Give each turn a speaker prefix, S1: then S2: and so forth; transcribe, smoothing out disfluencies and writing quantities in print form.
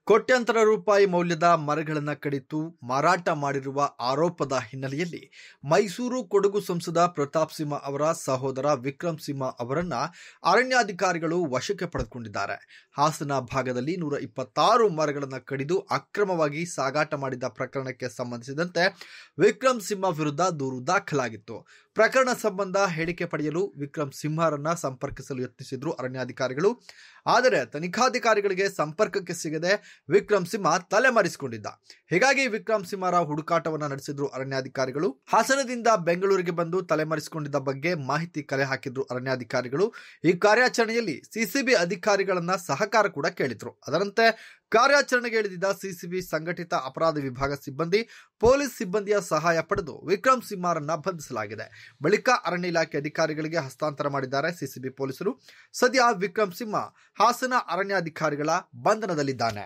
S1: ಕೋಟ್ಯಾಂತರ ರೂಪಾಯಿ ಮೌಲ್ಯದ ಮರಗಳನ್ನು ಕಡಿತು ಮಾರಾಟ ಮಾಡಿರುವ ಆರೋಪದ ಹಿನ್ನೆಲೆಯಲ್ಲಿ ಮೈಸೂರು ಕೊಡಗು ಸಂಸದ ಪ್ರತಾಪ್ ಸಿಂಹ ಅವರ ಸಹೋದರ ವಿಕ್ರಮ್ ಸಿಂಹ ಅವರನ್ನ ಅರಣ್ಯಾಧಿಕಾರಿಗಳು ವಶಕ್ಕೆ ಪಡೆದುಕೊಂಡಿದ್ದಾರೆ. ಹಾಸನ ಭಾಗದಲ್ಲಿ 126 ಮರಗಳನ್ನು ಕಡಿದು ಅಕ್ರಮವಾಗಿ ಸಾಗಾಟ ಮಾಡಿದ ಪ್ರಕರಣಕ್ಕೆ ಸಂಬಂಧಿಸಿದಂತೆ ವಿಕ್ರಮ್ ಸಿಂಹ ವಿರುದ್ಧ ದೂರು ದಾಖಲಾಗಿತ್ತು. ಪ್ರಕರಣ ಸಂಬಂಧ ಹೇಳಿಕೆ ಪಡೆಯಲು ವಿಕ್ರಮ್ ಸಿಂಹರನ್ನ ಸಂಪರ್ಕಿಸಲು ಯತ್ನಿಸಿದ್ರು ಅರಣ್ಯಾಧಿಕಾರಿಗಳು. ಆದರೆ ತನಿಖಾಧಿಕಾರಿಗಳಿಗೆ ಸಂಪರ್ಕಕ್ಕೆ ಸಿಗದೆ ವಿಕ್ರಮ್ ಸಿಂಹ ತಲೆಮರೆಸಿಕೊಂಡಿದ್ದ. ಹೀಗಾಗಿ ವಿಕ್ರಮ್ ಸಿಂಹರ ಹುಡುಕಾಟವನ್ನ ನಡೆಸಿದ್ರು ಅರಣ್ಯಾಧಿಕಾರಿಗಳು. ಹಾಸನದಿಂದ ಬೆಂಗಳೂರಿಗೆ ಬಂದು ತಲೆಮರೆಸಿಕೊಂಡಿದ್ದ ಬಗ್ಗೆ ಮಾಹಿತಿ ಕಲೆ ಹಾಕಿದ್ರು ಅರಣ್ಯಾಧಿಕಾರಿಗಳು. ಈ ಕಾರ್ಯಾಚರಣೆಯಲ್ಲಿ ಸಿಸಿಬಿ ಅಧಿಕಾರಿಗಳನ್ನ ಸಹಕಾರ ಕೂಡ ಕೇಳಿದ್ರು. ಅದರಂತೆ ಕಾರ್ಯಾಚರಣೆಗೆ ಇಳಿದಿದ್ದ ಸಿಸಿಬಿ ಸಂಘಟಿತ ಅಪರಾಧ ವಿಭಾಗ ಸಿಬ್ಬಂದಿ ಪೊಲೀಸ್ ಸಿಬ್ಬಂದಿಯ ಸಹಾಯ ಪಡೆದು ವಿಕ್ರಮ್ ಸಿಂಹರನ್ನ ಬಂಧಿಸಲಾಗಿದೆ. ಬಳಿಕ ಅರಣ್ಯ ಇಲಾಖೆ ಅಧಿಕಾರಿಗಳಿಗೆ ಹಸ್ತಾಂತರ ಮಾಡಿದ್ದಾರೆ ಸಿಸಿಬಿ ಪೊಲೀಸರು. ಸದ್ಯ ವಿಕ್ರಮ್ ಸಿಂಹ ಹಾಸನ ಅರಣ್ಯಾಧಿಕಾರಿಗಳ ಬಂಧನದಲ್ಲಿದ್ದಾನೆ.